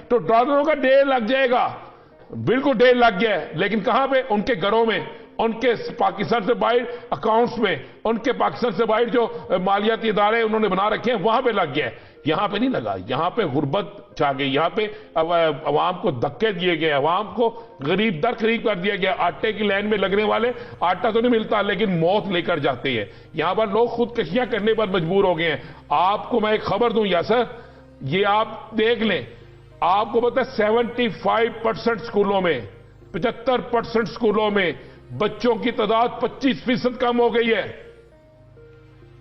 तो डॉलरों का ढेर लग जाएगा। बिल्कुल ढेर लग गया है, लेकिन कहां पे? उनके घरों में, उनके पाकिस्तान से बाहर अकाउंट्स में, उनके पाकिस्तान से बाहर जो मालियाती इदारे उन्होंने बना रखे हैं वहां पे लग गया है। यहां पे नहीं लगा। यहां पे गुर्बत छा गई, यहां पे अवाम को धक्के दिए गए, अवाम को गरीब दर करीब कर दिया गया। आटे की लाइन में लगने वाले आटा तो नहीं मिलता, लेकिन मौत लेकर जाते हैं। यहां पर लोग खुदकशियां करने पर मजबूर हो गए हैं। आपको मैं एक खबर दूं यासर, ये आप देख लें, आपको पता है 75% स्कूलों में, 75% स्कूलों में बच्चों की तादाद 25% कम हो गई है।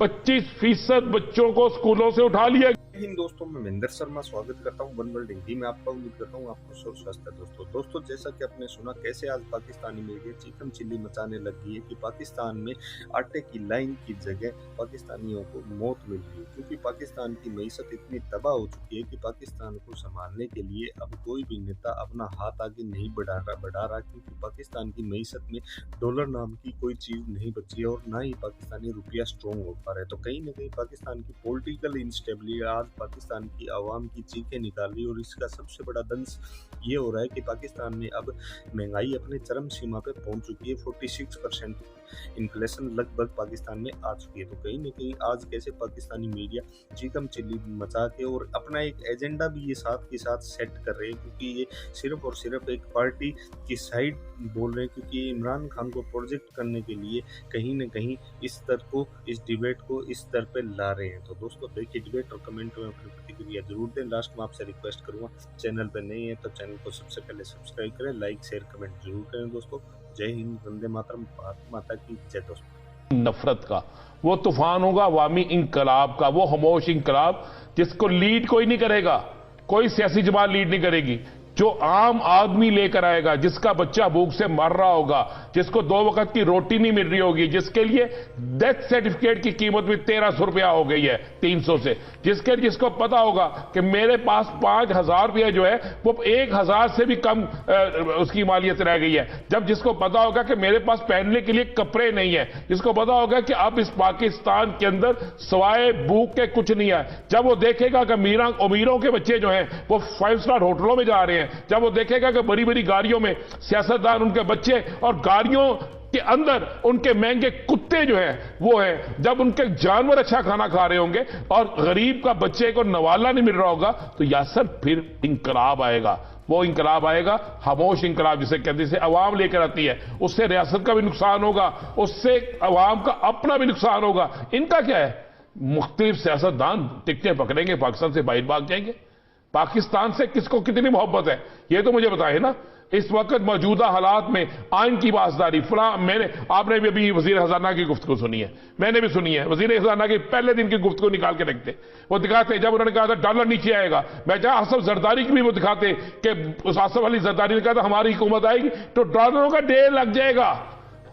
25% बच्चों को स्कूलों से उठा लिया। इन दोस्तों, मैं महेंद्र शर्मा स्वागत करता हूं वन वर्ल्ड हिंदी में आपका। उम्मीद करता हूं आपको सब स्वस्थ है। दोस्तों जैसा कि आपने सुना कैसे आज पाकिस्तानी मीडिया चिकन चिल्ली मचाने लगी है कि पाकिस्तान में आटे की लाइन की जगह पाकिस्तानियों को मौत मिल रही है, क्योंकि पाकिस्तान की मईशत इतनी तबाह हो चुकी है कि पाकिस्तान को संभालने के लिए अब कोई भी नेता अपना हाथ आगे नहीं बढ़ा रहा, क्योंकि पाकिस्तान की मईशत में डॉलर नाम की कोई चीज नहीं बची है और ना ही पाकिस्तानी रुपया स्ट्रॉन्ग हो पा रहा है। तो कहीं ना कहीं पाकिस्तान की पॉलिटिकल इंस्टेबिलिटी पाकिस्तान की आवाम की चीखें निकाल रही है, और इसका सबसे बड़ा दंश ये हो रहा है कि पाकिस्तान में अब महंगाई अपने चरम सीमा पे पहुंच चुकी है। 46% इन्फ्लेशन लगभग पाकिस्तान में आ चुकी है। तो कहीं ना कहीं आज कैसे पाकिस्तानी मीडिया चिकन चिल्ली मचा के और अपना एक एजेंडा भी ये साथ के साथ सेट कर रहे हैं, क्योंकि ये सिर्फ और सिर्फ एक पार्टी की साइड बोल रहे हैं, क्योंकि इमरान खान को प्रोजेक्ट करने के लिए कहीं ना कहीं इस स्तर को, इस डिबेट को इस स्तर पे ला रहे हैं। तो दोस्तों देखिए डिबेट और कमेंट में अपनी प्रतिक्रिया जरूर दें। लास्ट में आपसे रिक्वेस्ट करूंगा, चैनल पर नहीं है तो चैनल को सबसे पहले सब्सक्राइब करें, लाइक शेयर कमेंट जरूर करें। दोस्तों जय हिंद, वंदे मातरम, भारत माता की जय। दोस्तों नफरत का वो तूफान होगा, अवामी इंकलाब का, वो खामोश इंकलाब जिसको लीड कोई नहीं करेगा, कोई सियासी जमात लीड नहीं करेगी, जो आम आदमी लेकर आएगा, जिसका बच्चा भूख से मर रहा होगा, जिसको 2 वक्त की रोटी नहीं मिल रही होगी, जिसके लिए डेथ सर्टिफिकेट की कीमत भी 1300 रुपया हो गई है 300 से, जिसको पता होगा कि मेरे पास 5000 रुपया जो है वो 1000 से भी कम उसकी मालियत रह गई है। जब जिसको पता होगा कि मेरे पास पहनने के लिए कपड़े नहीं है, जिसको पता होगा कि अब इस पाकिस्तान के अंदर सवाए भूख के कुछ नहीं है, जब वो देखेगा कि अमीरों के बच्चे जो हैं वो 5 स्टार होटलों में जा रहे हैं, जब वो देखेगा कि बड़ी बड़ी गाड़ियों में सियासतदान उनके बच्चे, और गाड़ियों के अंदर उनके महंगे कुत्ते जो हैं वो हैं, जब उनके जानवर अच्छा खाना खा रहे होंगे और गरीब का बच्चे को नवाला नहीं मिल रहा होगा, तो यासर फिर इंकलाब आएगा। वो इंकलाब आएगा, खामोश इंकलाब जिसे कहते हैं, अवाम लेकर आती है। उससे रियासत का भी नुकसान होगा, उससे अवाम का अपना भी नुकसान होगा। इनका क्या है, मुख्तलिफ सियासतदान टिकटें पकड़ेंगे, पाकिस्तान से बाहर भाग जाएंगे। पाकिस्तान से किसको कितनी मोहब्बत है ये तो मुझे बताइए ना। इस वक्त मौजूदा हालात में आइन की पासदारी आपने भी अभी वजीर खजाना की गुफ्तगू सुनी है, मैंने भी सुनी है। वजीर खजाना की पहले दिन की गुफ्तगू निकाल के रखते, वो दिखाते जब उन्होंने कहा था डॉलर नीचे आएगा, मैं चाहे आसफ जरदारी की भी वो दिखाते कि उस आसफ अली जरदारी ने कहा था हमारी हुकूमत आएगी तो डॉलरों का ढेर लग जाएगा।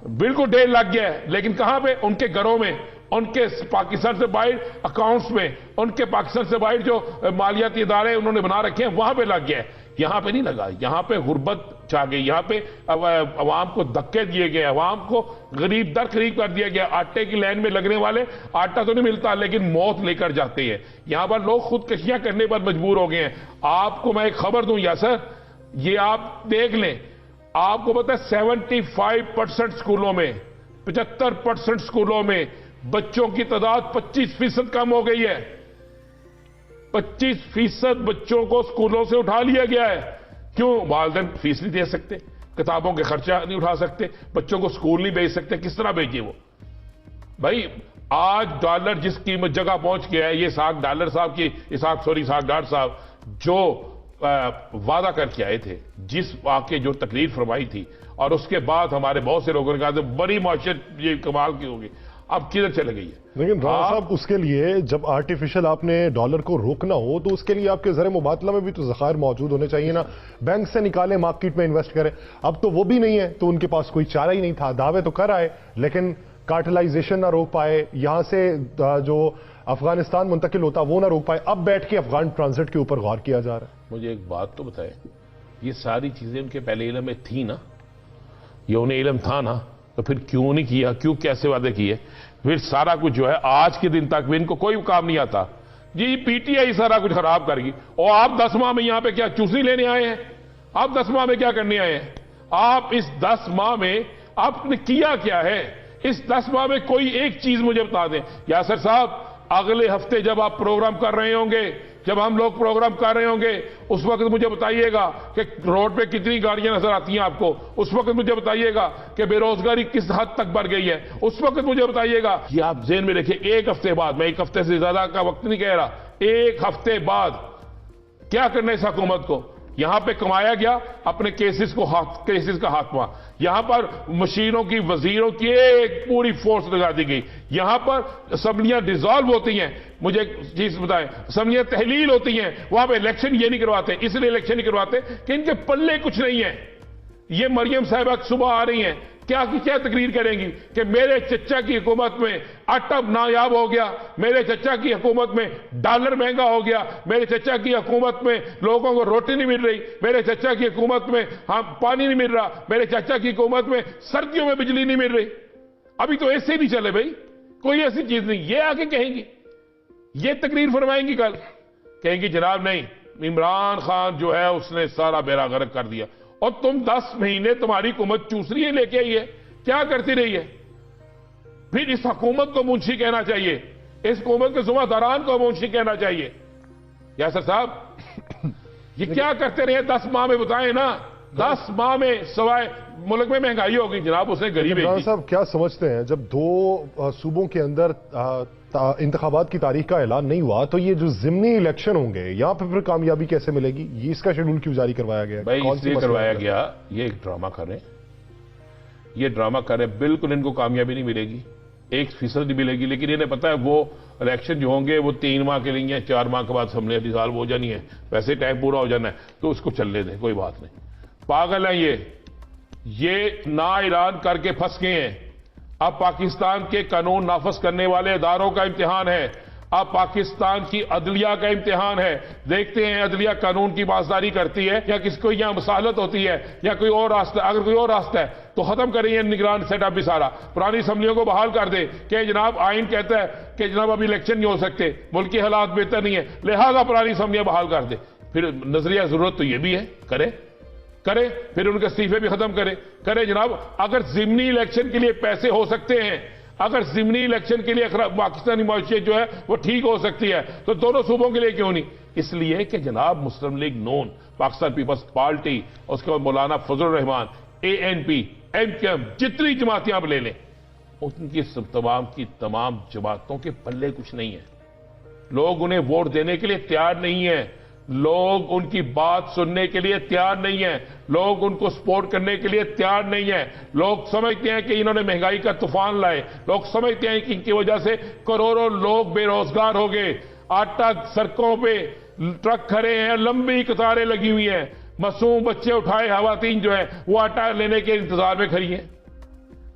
बिल्कुल ढेर लग गया है, लेकिन कहां पे? उनके घरों में, उनके पाकिस्तान से बाहर अकाउंट्स में, उनके पाकिस्तान से बाहर जो मालियाती इदारे उन्होंने बना रखे हैं वहां पे लग गया है। यहां पे नहीं लगा। यहां पे गुर्बत छा गई, यहां पे अवाम को धक्के दिए गए, अवाम को गरीब दर करीब कर दिया गया। आटे की लाइन में लगने वाले आटा तो नहीं मिलता, लेकिन मौत लेकर जाते हैं। यहां पर लोग खुदकशियां करने पर मजबूर हो गए हैं। आपको मैं एक खबर दूं यासर, ये आप देख लें, आपको पता है 75% स्कूलों में, 75% स्कूलों में बच्चों की तादाद 25% कम हो गई है। 25% बच्चों को स्कूलों से उठा लिया गया है। क्यों? वालिदैन फीस नहीं दे सकते, किताबों के खर्चा नहीं उठा सकते, बच्चों को स्कूल नहीं भेज सकते, किस तरह भेजिए वो? भाई आज डॉलर जिस कीमत जगह पहुंच गया है, ये इसहाक डार साहब जो वादा करके आए थे, जिस वाकई जो तकरीर फरमाई थी, और उसके बाद हमारे बहुत से लोगों ने कहा बड़ी माशियत ये कमाल की होगी, अब किधर चले गई है? लेकिन राणा साहब, उसके लिए जब आर्टिफिशियल आपने डॉलर को रोकना हो तो उसके लिए आपके ज़र मुबादला में भी तो ज़खायर मौजूद होने चाहिए ना। बैंक से निकाले, मार्केट में इन्वेस्ट करें। अब तो वो भी नहीं है, तो उनके पास कोई चारा ही नहीं था। दावे तो कर आए लेकिन कार्टेलाइजेशन ना रोक पाए, यहां से जो अफगानिस्तान मुंतकिल होता वो ना रोक पाए। अब बैठ के अफगान ट्रांजिट के ऊपर गौर किया जा रहा है। मुझे एक बात तो बताए, ये सारी चीजें उनके पहले इल्म में थी ना, ये उन्हें इल्म था ना, तो फिर क्यों नहीं किया? क्यों कैसे वादे किए? फिर सारा कुछ जो है आज के दिन तक भी इनको कोई काम नहीं आता جی پی ٹی آئی سارا کچھ خراب کر گئی. اور آپ 10 ماہ میں یہاں پہ کیا چوسنی لینے آئے ہیں؟ آپ 10 ماہ میں کیا کرنے آئے ہیں؟ آپ اس 10 ماہ میں آپ نے کیا کیا ہے؟ اس 10 ماہ میں کوئی ایک چیز مجھے بتا دیں. یاسر صاحب اگلے ہفتے جب آپ پروگرام کر رہے ہوں گے، جب ہم لوگ پروگرام کر رہے ہوں گے، اس وقت مجھے بتائیے گا کہ روڈ پہ کتنی گاڑیاں نظر آتی ہیں آپ کو. اس وقت مجھے بتائیے گا کہ بے روزگاری کس حد تک بڑھ گئی ہے. اس وقت مجھے بتائیے گا. یہ آپ ذہن میں رکھیں. ایک ہفتے بعد، میں ایک ہفتے سے زیادہ کا وقت نہیں کہہ رہا، ایک ہفتے بعد کیا کرنا ہے اس حکومت کو؟ یہاں پہ کمایا گیا اپنے کیسز کا خاتمہ. یہاں پر مشیروں کی، وزیروں کی ایک پوری فورس لگا دی گئی. یہاں پر اسمبلیاں ڈیزالو ہوتی ہیں. مجھے ایک چیز بتائیں، اسمبلیاں تحلیل ہوتی ہیں، وہاں پہ الیکشن یہ نہیں کرواتے. اس لیے الیکشن نہیں کرواتے کہ ان کے پلے کچھ نہیں ہے. یہ مریم صاحبہ صبح آ رہی ہیں، کیا تقریر کریں گی کہ میرے چچا کی حکومت میں آٹا نایاب ہو گیا، میرے چچا کی حکومت میں ڈالر مہنگا ہو گیا، میرے چچا کی حکومت میں لوگوں کو روٹی نہیں مل رہی، میرے چچا کی حکومت میں پانی نہیں مل رہا، میرے چچا کی حکومت میں سردیوں میں بجلی نہیں مل رہی. ابھی تو ایسے نہیں چلے بھائی، کوئی ایسی چیز نہیں. یہ آگے کہیں گی، یہ تقریر فرمائیں گی. کل کہیں گی جناب نہیں، عمران خان جو ہے اس نے سارا بیڑا غرق کر دیا. اور تم 10 مہینے تمہاری حکومت چوسری لے کے آئی ہے، کیا کرتی رہی ہے؟ پھر اس حکومت کو منشی کہنا چاہیے، اس حکومت کے ذمہ داران کو منشی کہنا چاہیے. یاسر صاحب یہ کیا کرتے رہے 10 ماہ میں؟ بتائیں نا. 10 ماہ میں سوائے ملک میں مہنگائی ہوگی جناب، اس نے غریب. عمران صاحب کیا سمجھتے ہیں جب 2 صوبوں کے اندر انتخابات کی تاریخ کا اعلان نہیں ہوا تو یہ جو ضمنی الیکشن ہوں گے یہاں پہ پھر کامیابی کیسے ملے گی؟ یہ اس کا شیڈول کیوں جاری کروایا گیا؟ بھائی اس لیے کروایا گیا، یہ ایک ڈرامہ کر رہے ہیں، یہ ڈرامہ کر رہے ہیں. بالکل ان کو کامیابی نہیں ملے گی، 1% نہیں ملے گی. لیکن انہیں پتا ہے وہ الیکشن جو ہوں گے وہ 3 ماہ کے لیے ہیں، 4 ماہ کے بعد اسمبلی ڈیزالو ہو جانی ہے، ویسے ٹائم پورا ہو جانا ہے، تو اس کو چلنے دیں، کوئی بات نہیں. پاگل ہیں یہ نہ اعلان کر کے پھنس گئے ہیں. اب پاکستان کے قانون نافذ کرنے والے اداروں کا امتحان ہے، اب پاکستان کی عدلیہ کا امتحان ہے. دیکھتے ہیں عدلیہ قانون کی پاسداری کرتی ہے یا کسی کو یہاں مصالحت ہوتی ہے یا کوئی اور راستہ. اگر کوئی اور راستہ ہے تو ختم کریں یہ نگران سیٹ اپ بھی سارا، پرانی اسمبلیوں کو بحال کر دے کہ جناب آئین کہتا ہے کہ جناب ابھی الیکشن نہیں ہو سکتے، ملک کے حالات بہتر نہیں ہیں، لہذا پرانی اسمبلیاں بحال کر دے. پھر نظریہ ضرورت تو یہ بھی ہے، کرے پھر ان کے استعفے بھی ختم کرے جناب. اگر ضمنی الیکشن کے لیے پیسے ہو سکتے ہیں، اگر ضمنی الیکشن کے لیے پاکستانی معیشت جو ہے وہ ٹھیک ہو سکتی ہے تو دونوں صوبوں کے لیے کیوں نہیں؟ اس لیے کہ جناب مسلم لیگ نون، پاکستان پیپلز پارٹی، اس کے بعد مولانا فضل الرحمان، ANP، MKM، جتنی جماعتیں آپ لے لیں، ان کی تمام جماعتوں کے پلے کچھ نہیں ہے. لوگ انہیں ووٹ دینے کے لیے تیار نہیں ہیں، لوگ ان کی بات سننے کے لیے تیار نہیں ہیں، لوگ ان کو سپورٹ کرنے کے لیے تیار نہیں ہیں. لوگ سمجھتے ہیں کہ انہوں نے مہنگائی کا طوفان لائے، لوگ سمجھتے ہیں کہ ان کی وجہ سے کروڑوں لوگ بے روزگار ہو گئے. آٹا سڑکوں پہ ٹرک کھڑے ہیں، لمبی قطاریں لگی ہوئی ہیں، معصوم بچے اٹھائے خواتین جو ہیں وہ آٹا لینے کے انتظار میں کھڑی ہیں.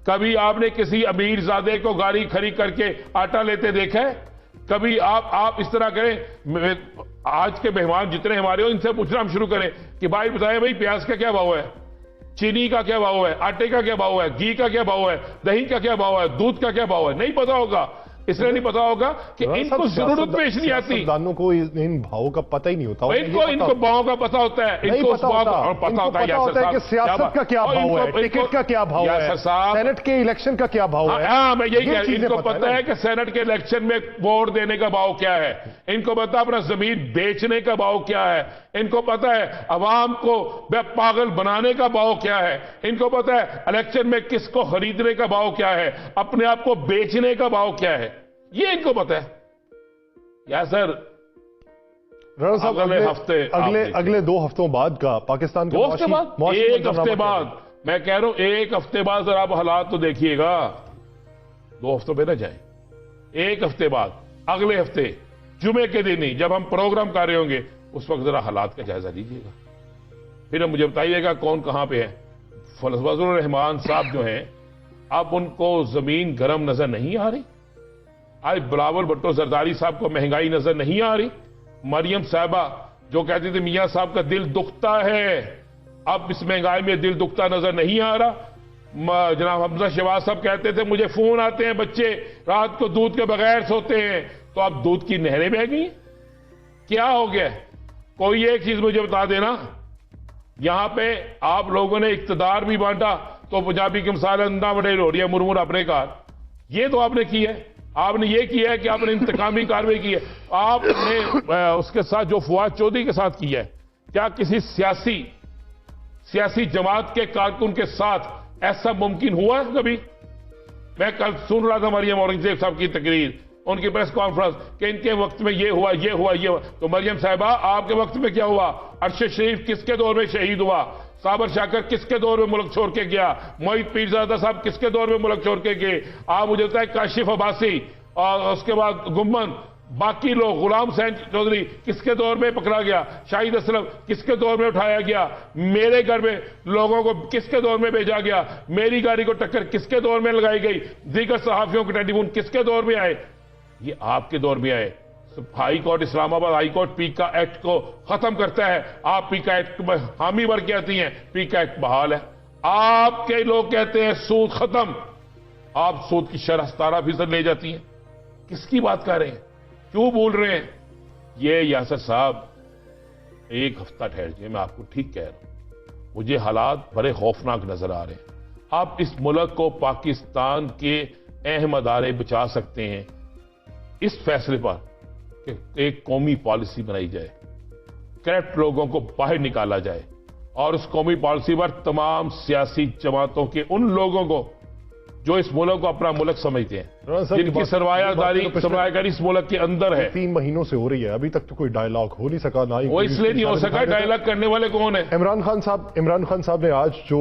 کبھی آپ نے کسی امیر زادے کو گاڑی کھڑی کر کے آٹا لیتے دیکھا ہے؟ کبھی آپ اس طرح کریں. آج کے مہمان جتنے ہمارے ہو ان سے پوچھنا ہم شروع کریں کہ بھائی بتائیں بھائی پیاز کا کیا بھاؤ ہے، چینی کا کیا بھاؤ ہے، آٹے کا کیا بھاؤ ہے، گھی کا کیا بھاؤ ہے، دہی کا کیا بھاؤ ہے، دودھ کا کیا بھاؤ ہے؟ نہیں پتا ہوگا. اس لیے نہیں پتا ہوگا کہ ان کو ضرورت پیش نہیں آتی. سیاستدانوں کو ان بھاؤں کا پتہ ہی نہیں ہوتا. ان کو بھاؤں کا پتا ہوتا ہے، ان کو پتا ہوتا ہے کہ سیاست کا کیا بھاؤ ہے، ٹکٹ کا کیا بھاؤ ہے، سینٹ کے الیکشن کا کیا بھاؤ ہے. ہاں میں یہی کہہ رہا ہوں، ان کو پتا ہے کہ سینٹ کے الیکشن میں ووٹ دینے کا بھاؤ کیا ہے، ان کو پتا اپنا زمین بیچنے کا بھاؤ کیا ہے، ان کو پتا ہے عوام کو بے پاگل بنانے کا بھاؤ کیا ہے، ان کو پتا ہے الیکشن میں کس کو خریدنے کا بھاؤ کیا ہے، اپنے آپ کو بیچنے کا بھاؤ کیا ہے، یہ ان کو پتا ہے. یا سر اگلے 2 ہفتوں بعد کا پاکستان کا 2 ہفتے بعد، ایک ہفتے بعد، میں کہہ رہا ہوں 1 ہفتے بعد ذرا آپ حالات تو دیکھیے گا. 2 ہفتوں پہ نہ جائیں، 1 ہفتے بعد، اگلے ہفتے جمعے کے دن ہی جب ہم پروگرام کر رہے ہوں گے اس وقت ذرا حالات کا جائزہ لیجیے گا. پھر مجھے بتائیے گا کون کہاں پہ ہے. فضل الرحمان صاحب جو ہیں اب ان کو زمین گرم نظر نہیں آ رہی. آج بلاول بھٹو زرداری صاحب کو مہنگائی نظر نہیں آ رہی. مریم صاحبہ جو کہتی تھی میاں صاحب کا دل دکھتا ہے، اب اس مہنگائی میں دل دکھتا نظر نہیں آ رہا. جناب حمزہ شہباز صاحب کہتے تھے مجھے فون آتے ہیں بچے رات کو دودھ کے بغیر سوتے ہیں، تو اب دودھ کی نہریں بہہ گئی ہیں. क्या हो गया? कोई एक चीज मुझे बता देना। यहां पे आप लोगों ने इक्तदार भी बांटा तो पंजाबी की मिसाल अंदा बड़े रोड़िया मुरमुर अपने कार, ये तो आपने किया है। आपने ये किया है कि आपने इंतकामी कार्रवाई की है। आपने उसके साथ जो फवाद चौधरी के साथ किया है, क्या किसी सियासी जमात के कारकुन के साथ ऐसा मुमकिन हुआ है कभी? मैं कल सुन रहा था मरियम औरंगजेब साहब की तकरीर, उनकी प्रेस कॉन्फ्रेंस, कि इनके वक्त में ये हुआ, ये हुआ, ये हुआ। तो मरियम साहिबा, आपके वक्त में क्या हुआ? अरशद शरीफ किसके दौर में शहीद हुआ? साबर शाकर किसके दौर में मुल्क छोड़ के गया? मोहित पीरजादा साहब किसके दौर में मुल्क छोड़ के गए? आप मुझे बताए काशिफ अब्बासी और उसके बाद गुम्मन, बाकी लोग, गुलाम हुसैन चौधरी किसके दौर में पकड़ा गया? शाहिद असलम किसके दौर में उठाया गया? मेरे घर में लोगों को किसके दौर में भेजा गया? मेरी गाड़ी को टक्कर किसके दौर में लगाई गई? दीगर सहाफियों के टेलीफोन किसके दौर में आए? ये आपके दौर में आए। High court, Islamabad high court पीका एक्ट को खत्म करता है, आप पीका एक्ट में हामी भर के आती हैं, पीका एक्ट बहाल है। आपके लोग कहते हैं सूद खत्म, आप सूद की शरह 17% ले जाती हैं। किसकी बात कर रहे हैं? क्यों बोल रहे हैं? ये यासर साहब, एक हफ्ता ठहर जाइए, मैं आपको ठीक कह रहा हूं, मुझे हालात बड़े खौफनाक नजर आ रहे हैं। आप इस मुल्क को पाकिस्तान के अहम अदारे बचा सकते हैं इस फैसले पर कि एक कौमी पॉलिसी बनाई जाए, करप्ट लोगों को बाहर निकाला जाए, और उस कौमी पॉलिसी पर तमाम सियासी जमातों के उन लोगों को जो इस मुल्क को अपना मुल्क समझते हैं, जिनकी सरमायाकारी इस मुल्क के अंदर है। 3 महीनों से हो रही है, अभी तक तो कोई डायलॉग हो नहीं सका, ना ही वो इसलिए नहीं हो सका, डायलॉग करने वाले कौन है? इमरान खान साहब ने आज जो